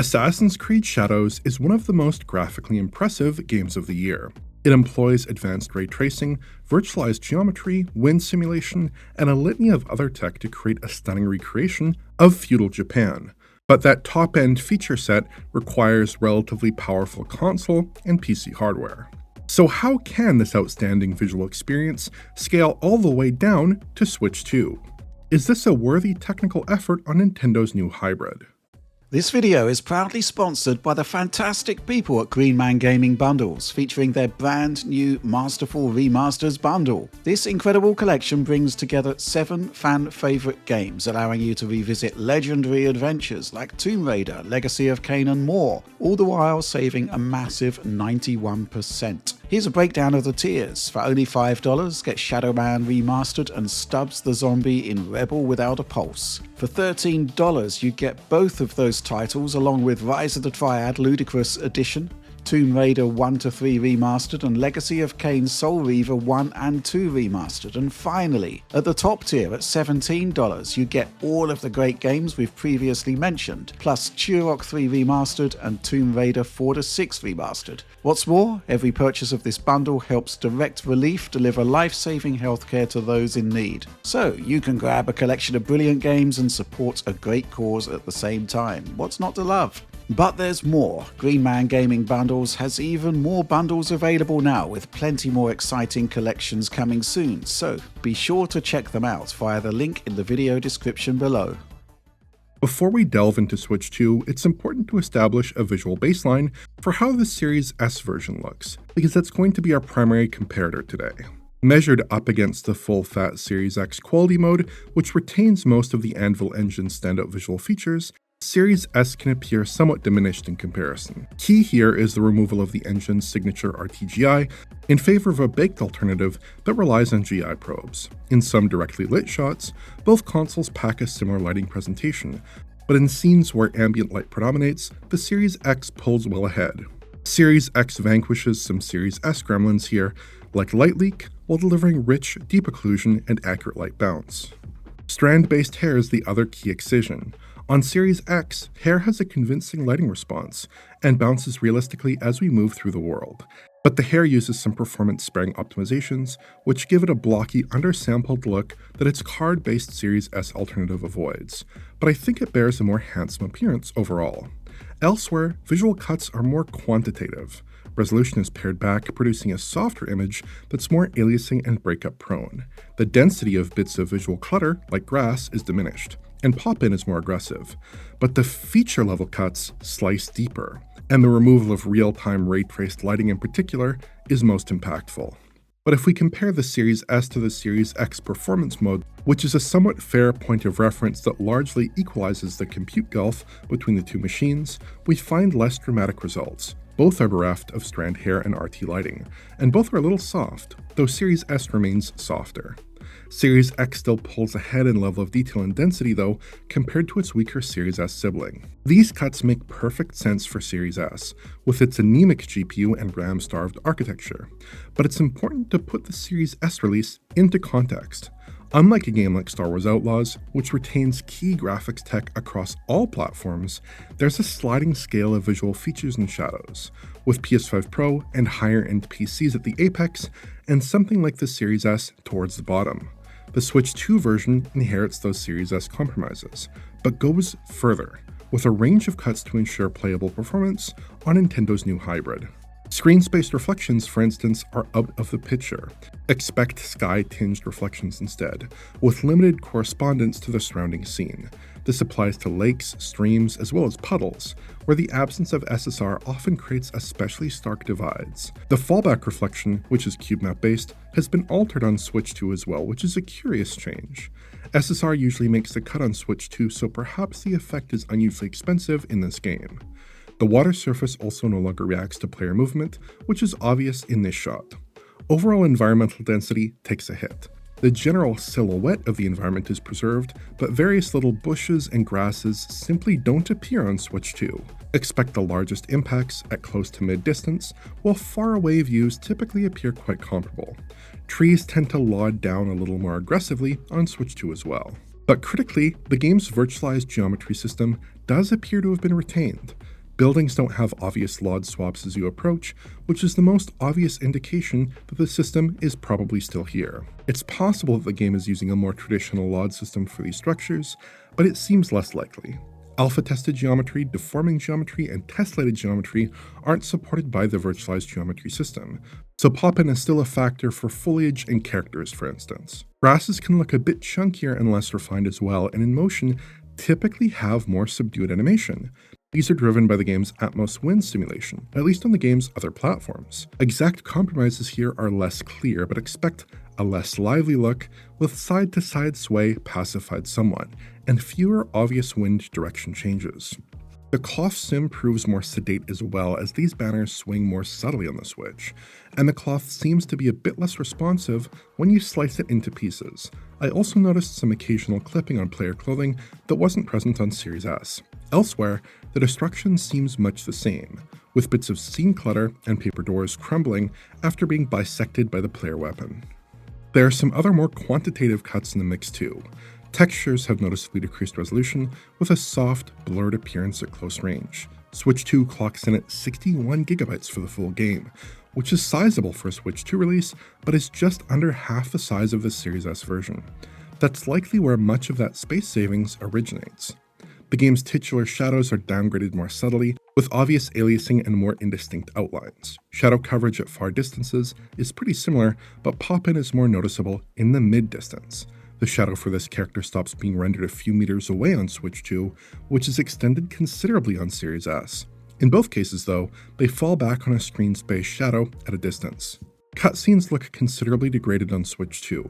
Assassin's Creed Shadows is one of the most graphically impressive games of the year. It employs advanced ray tracing, virtualized geometry, wind simulation, and a litany of other tech to create a stunning recreation of feudal Japan. But that top-end feature set requires relatively powerful console and PC hardware. So how can this outstanding visual experience scale all the way down to Switch 2? Is this a worthy technical effort on Nintendo's new hybrid? This video is proudly sponsored by the fantastic people at Green Man Gaming Bundles, featuring their brand new Masterful Remasters bundle. This incredible collection brings together 7 fan-favourite games, allowing you to revisit legendary adventures like Tomb Raider, Legacy of Kain and more, all the while saving a massive 91%. Here's a breakdown of the tiers. For only $5, get Shadow Man Remastered and Stubbs the Zombie in Rebel Without a Pulse. For $13, you get both of those titles along with Rise of the Triad Ludicrous Edition, Tomb Raider 1-3 Remastered, and Legacy of Kain Soul Reaver 1 and 2 Remastered. And finally, at the top tier at $17, you get all of the great games we've previously mentioned, plus Turok 3 Remastered and Tomb Raider 4-6 Remastered. What's more, every purchase of this bundle helps Direct Relief deliver life-saving healthcare to those in need. So you can grab a collection of brilliant games and support a great cause at the same time. What's not to love? But there's more. Green Man Gaming Bundles has even more bundles available now, with plenty more exciting collections coming soon, so be sure to check them out via the link in the video description below. Before we delve into Switch 2, it's important to establish a visual baseline for how the Series S version looks, because that's going to be our primary comparator today. Measured up against the full-fat Series X quality mode, which retains most of the Anvil Engine standout visual features, Series S can appear somewhat diminished in comparison. Key here is the removal of the engine's signature RTGI in favor of a baked alternative that relies on GI probes. In some directly lit shots, both consoles pack a similar lighting presentation, but in scenes where ambient light predominates, the Series X pulls well ahead. Series X vanquishes some Series S gremlins here, like light leak, while delivering rich, deep occlusion and accurate light bounce. Strand-based hair is the other key excision. On Series X, hair has a convincing lighting response and bounces realistically as we move through the world, but the hair uses some performance-sparing optimizations, which give it a blocky, undersampled look that its card-based Series S alternative avoids, but I think it bears a more handsome appearance overall. Elsewhere, visual cuts are more quantitative. Resolution is pared back, producing a softer image that's more aliasing and breakup prone. The density of bits of visual clutter, like grass, is diminished, and pop-in is more aggressive, but the feature-level cuts slice deeper, and the removal of real-time ray-traced lighting in particular is most impactful. But if we compare the Series S to the Series X performance mode, which is a somewhat fair point of reference that largely equalizes the compute gulf between the two machines, we find less dramatic results. Both are bereft of strand hair and RT lighting, and both are a little soft, though Series S remains softer. Series X still pulls ahead in level of detail and density though, compared to its weaker Series S sibling. These cuts make perfect sense for Series S, with its anemic GPU and RAM-starved architecture, but it's important to put the Series S release into context. Unlike a game like Star Wars Outlaws, which retains key graphics tech across all platforms, there's a sliding scale of visual features and shadows, with PS5 Pro and higher-end PCs at the apex, and something like the Series S towards the bottom. The Switch 2 version inherits those Series S compromises, but goes further, with a range of cuts to ensure playable performance on Nintendo's new hybrid. Screen-spaced reflections, for instance, are out of the picture. Expect sky-tinged reflections instead, with limited correspondence to the surrounding scene. This applies to lakes, streams, as well as puddles, where the absence of SSR often creates especially stark divides. The fallback reflection, which is cube map-based, has been altered on Switch 2 as well, which is a curious change. SSR usually makes the cut on Switch 2, so perhaps the effect is unusually expensive in this game. The water surface also no longer reacts to player movement, which is obvious in this shot. Overall environmental density takes a hit. The general silhouette of the environment is preserved, but various little bushes and grasses simply don't appear on Switch 2. Expect the largest impacts at close to mid-distance, while far-away views typically appear quite comparable. Trees tend to lod down a little more aggressively on Switch 2 as well. But critically, the game's virtualized geometry system does appear to have been retained. Buildings don't have obvious LOD swaps as you approach, which is the most obvious indication that the system is probably still here. It's possible that the game is using a more traditional LOD system for these structures, but it seems less likely. Alpha-tested geometry, deforming geometry, and tesslated geometry aren't supported by the virtualized geometry system, so pop-in is still a factor for foliage and characters, for instance. Grasses can look a bit chunkier and less refined as well, and in motion typically have more subdued animation. These are driven by the game's Atmos wind simulation, at least on the game's other platforms. Exact compromises here are less clear, but expect a less lively look with side-to-side sway pacified somewhat, and fewer obvious wind direction changes. The cloth sim proves more sedate as well, as these banners swing more subtly on the Switch, and the cloth seems to be a bit less responsive when you slice it into pieces. I also noticed some occasional clipping on player clothing that wasn't present on Series S. Elsewhere, the destruction seems much the same, with bits of scene clutter and paper doors crumbling after being bisected by the player weapon. There are some other more quantitative cuts in the mix too. Textures have noticeably decreased resolution, with a soft, blurred appearance at close range. Switch 2 clocks in at 61GB for the full game, which is sizable for a Switch 2 release, but is just under half the size of the Series S version. That's likely where much of that space savings originates. The game's titular shadows are downgraded more subtly, with obvious aliasing and more indistinct outlines. Shadow coverage at far distances is pretty similar, but pop-in is more noticeable in the mid-distance. The shadow for this character stops being rendered a few meters away on Switch 2, which is extended considerably on Series S. In both cases, though, they fall back on a screen space shadow at a distance. Cutscenes look considerably degraded on Switch 2.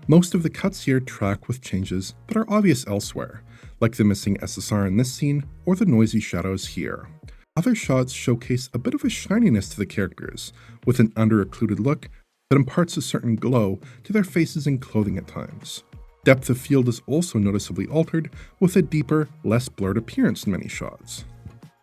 Most of the cuts here track with changes that are obvious elsewhere, like the missing SSR in this scene or the noisy shadows here. Other shots showcase a bit of a shininess to the characters, with an under-occluded look that imparts a certain glow to their faces and clothing at times. Depth of field is also noticeably altered, with a deeper, less blurred appearance in many shots.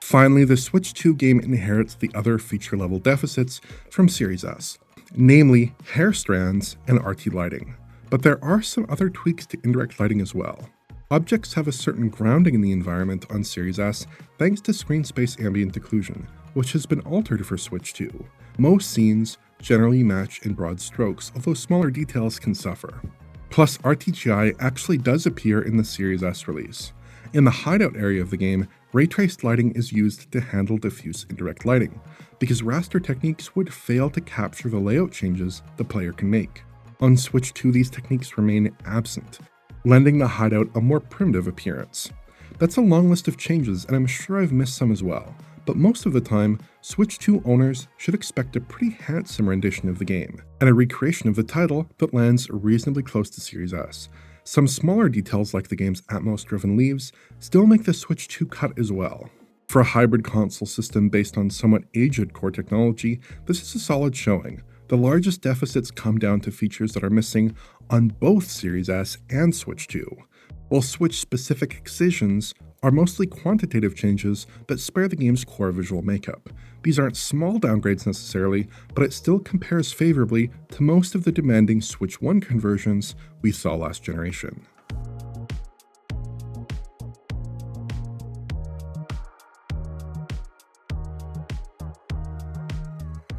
Finally, the Switch 2 game inherits the other feature-level deficits from Series S, namely hair strands and RT lighting. But there are some other tweaks to indirect lighting as well. Objects have a certain grounding in the environment on Series S thanks to screen space ambient occlusion, which has been altered for Switch 2. Most scenes generally match in broad strokes, although smaller details can suffer. Plus, RTGI actually does appear in the Series S release. In the hideout area of the game, ray-traced lighting is used to handle diffuse indirect lighting, because raster techniques would fail to capture the layout changes the player can make. On Switch 2, these techniques remain absent, lending the hideout a more primitive appearance. That's a long list of changes, and I'm sure I've missed some as well, but most of the time, Switch 2 owners should expect a pretty handsome rendition of the game, and a recreation of the title that lands reasonably close to Series S. Some smaller details like the game's Atmos-driven leaves still make the Switch 2 cut as well. For a hybrid console system based on somewhat aged core technology, this is a solid showing. The largest deficits come down to features that are missing on both Series S and Switch 2, while Switch-specific excisions are mostly quantitative changes that spare the game's core visual makeup. These aren't small downgrades necessarily, but it still compares favorably to most of the demanding Switch 1 conversions we saw last generation.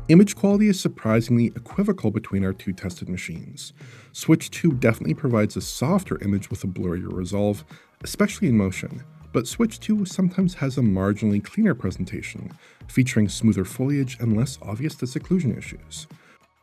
Image quality is surprisingly equivocal between our two tested machines. Switch 2 definitely provides a softer image with a blurrier resolve, especially in motion, but Switch 2 sometimes has a marginally cleaner presentation, featuring smoother foliage and less obvious disocclusion issues.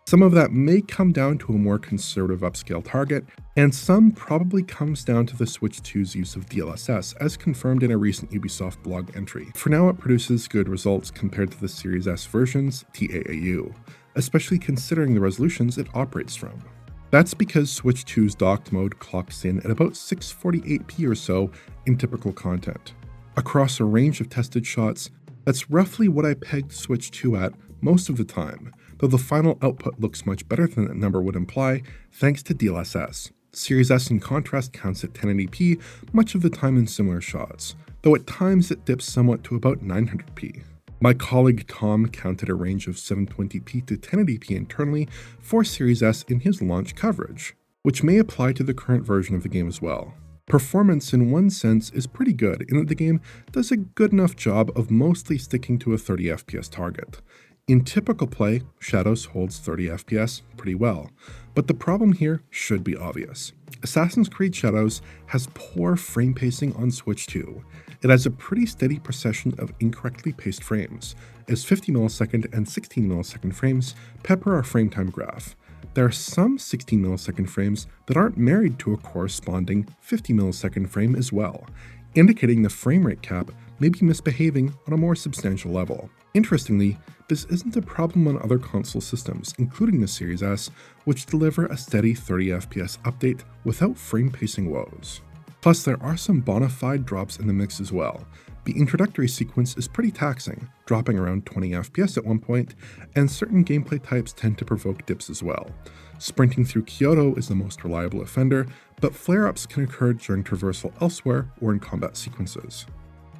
Some of that may come down to a more conservative upscale target, and some probably comes down to the Switch 2's use of DLSS, as confirmed in a recent Ubisoft blog entry. For now, it produces good results compared to the Series S version's TAAU, especially considering the resolutions it operates from. That's because Switch 2's docked mode clocks in at about 648p or so in typical content. Across a range of tested shots, that's roughly what I pegged Switch 2 at most of the time, though the final output looks much better than that number would imply thanks to DLSS. Series S in contrast counts at 1080p much of the time in similar shots, though at times it dips somewhat to about 900p. My colleague Tom counted a range of 720p to 1080p internally for Series S in his launch coverage, which may apply to the current version of the game as well. Performance in one sense is pretty good in that the game does a good enough job of mostly sticking to a 30 FPS target. In typical play, Shadows holds 30 FPS pretty well, but the problem here should be obvious. Assassin's Creed Shadows has poor frame pacing on Switch 2. It has a pretty steady procession of incorrectly paced frames, as 50 millisecond and 16 millisecond frames pepper our frame time graph. There are some 16 millisecond frames that aren't married to a corresponding 50 millisecond frame as well, indicating the frame rate cap may be misbehaving on a more substantial level. Interestingly, this isn't a problem on other console systems, including the Series S, which deliver a steady 30 FPS update without frame pacing woes. Plus, there are some bona fide drops in the mix as well. The introductory sequence is pretty taxing, dropping around 20 FPS at one point, and certain gameplay types tend to provoke dips as well. Sprinting through Kyoto is the most reliable offender, but flare-ups can occur during traversal elsewhere or in combat sequences.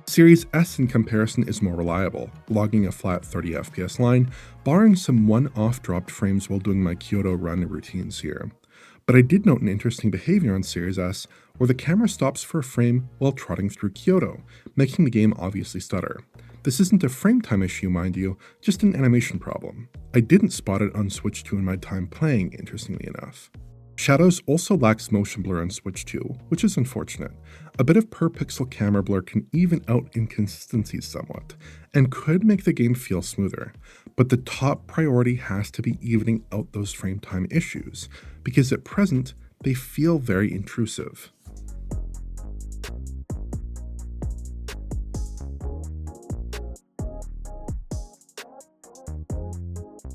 Series S in comparison is more reliable, logging a flat 30 FPS line, barring some one-off dropped frames while doing my Kyoto run routines here. But I did note an interesting behavior on Series S, where the camera stops for a frame while trotting through Kyoto, making the game obviously stutter. This isn't a frame time issue, mind you, just an animation problem. I didn't spot it on Switch 2 in my time playing, interestingly enough. Shadows also lacks motion blur on Switch 2, which is unfortunate. A bit of per-pixel camera blur can even out inconsistencies somewhat, and could make the game feel smoother. But the top priority has to be evening out those frame time issues, because at present, they feel very intrusive.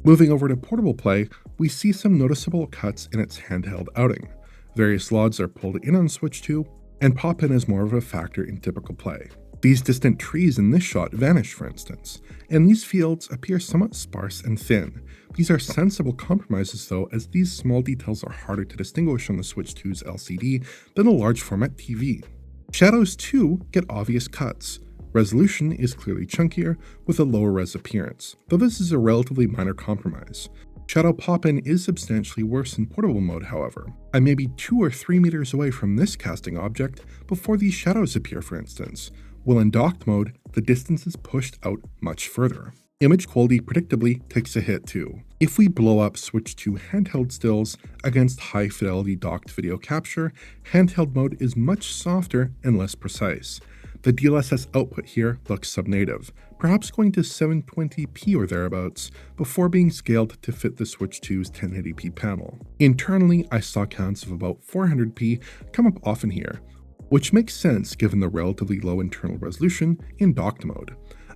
Moving over to portable play, we see some noticeable cuts in its handheld outing. Various LODs are pulled in on Switch 2, and pop-in is more of a factor in typical play. These distant trees in this shot vanish, for instance, and these fields appear somewhat sparse and thin. These are sensible compromises though, as these small details are harder to distinguish on the Switch 2's LCD than a large format TV. Shadows 2 get obvious cuts. Resolution is clearly chunkier, with a lower res appearance, though this is a relatively minor compromise. Shadow pop-in is substantially worse in portable mode, however. I may be 2 or 3 meters away from this casting object before these shadows appear, for instance, while in docked mode, the distance is pushed out much further. Image quality predictably takes a hit too. If we blow up Switch 2 handheld stills against high-fidelity docked video capture, handheld mode is much softer and less precise. The DLSS output here looks sub-native, perhaps going to 720p or thereabouts, before being scaled to fit the Switch 2's 1080p panel. Internally, I saw counts of about 400p come up often here, which makes sense given the relatively low internal resolution in docked mode.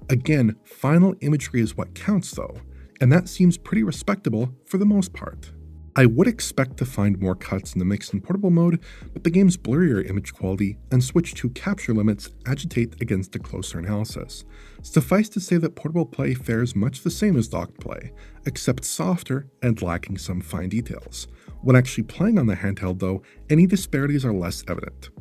Again, final imagery is what counts though, and that seems pretty respectable for the most part. I would expect to find more cuts in the mix in portable mode, but the game's blurrier image quality and Switch 2 capture limits agitate against a closer analysis. Suffice to say that portable play fares much the same as docked play, except softer and lacking some fine details. When actually playing on the handheld though, any disparities are less evident.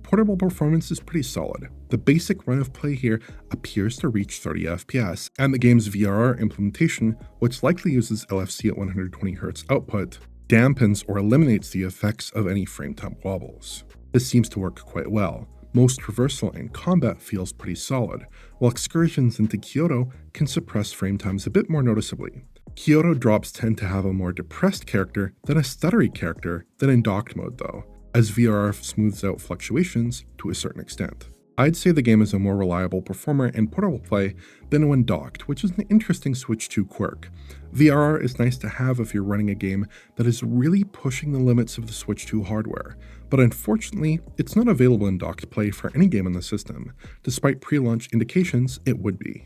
Portable performance is pretty solid. The basic run of play here appears to reach 30 FPS, and the game's VRR implementation, which likely uses LFC at 120Hz output, dampens or eliminates the effects of any frame time wobbles. This seems to work quite well. Most traversal and combat feels pretty solid, while excursions into Kyoto can suppress frame times a bit more noticeably. Kyoto drops tend to have a more depressed character than a stuttery character than in docked mode though, as VRR smooths out fluctuations to a certain extent. I'd say the game is a more reliable performer in portable play than when docked, which is an interesting Switch 2 quirk. VRR is nice to have if you're running a game that is really pushing the limits of the Switch 2 hardware, but unfortunately, it's not available in docked play for any game on the system, despite pre-launch indications it would be.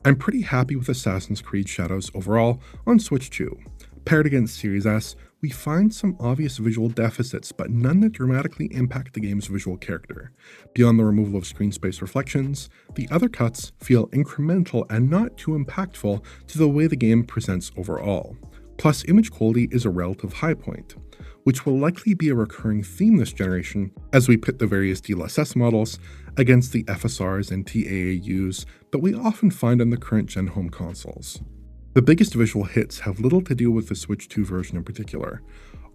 I'm pretty happy with Assassin's Creed Shadows overall on Switch 2. Paired against Series S, we find some obvious visual deficits, but none that dramatically impact the game's visual character. Beyond the removal of screen space reflections, the other cuts feel incremental and not too impactful to the way the game presents overall. Plus, image quality is a relative high point, which will likely be a recurring theme this generation as we pit the various DLSS models against the FSRs and TAAUs that we often find on the current gen home consoles. The biggest visual hits have little to do with the Switch 2 version in particular.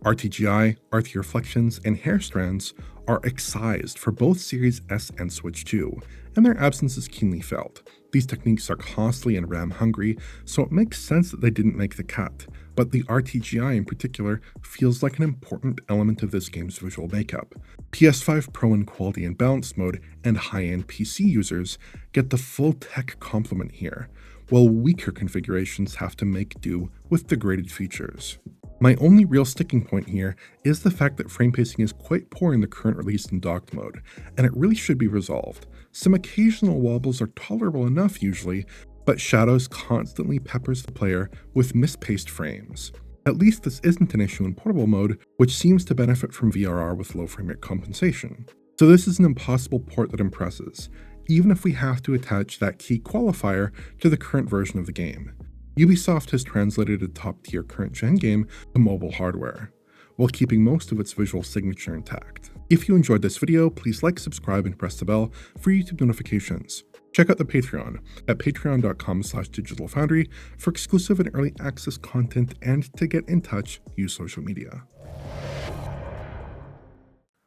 RTGI, RT reflections, and hair strands are excised for both Series S and Switch 2, and their absence is keenly felt. These techniques are costly and RAM hungry, so it makes sense that they didn't make the cut, but the RTGI in particular feels like an important element of this game's visual makeup. PS5 Pro in quality and balance mode and high-end PC users get the full tech complement here, while weaker configurations have to make do with degraded features. My only real sticking point here is the fact that frame pacing is quite poor in the current release in docked mode, and it really should be resolved. Some occasional wobbles are tolerable enough usually, but Shadows constantly peppers the player with mispaced frames. At least this isn't an issue in portable mode, which seems to benefit from VRR with low frame rate compensation. So this is an impossible port that impresses, even if we have to attach that key qualifier to the current version of the game. Ubisoft has translated a top-tier current-gen game to mobile hardware, while keeping most of its visual signature intact. If you enjoyed this video, please like, subscribe, and press the bell for YouTube notifications. Check out the Patreon at patreon.com/digitalfoundry for exclusive and early access content, and to get in touch, use social media.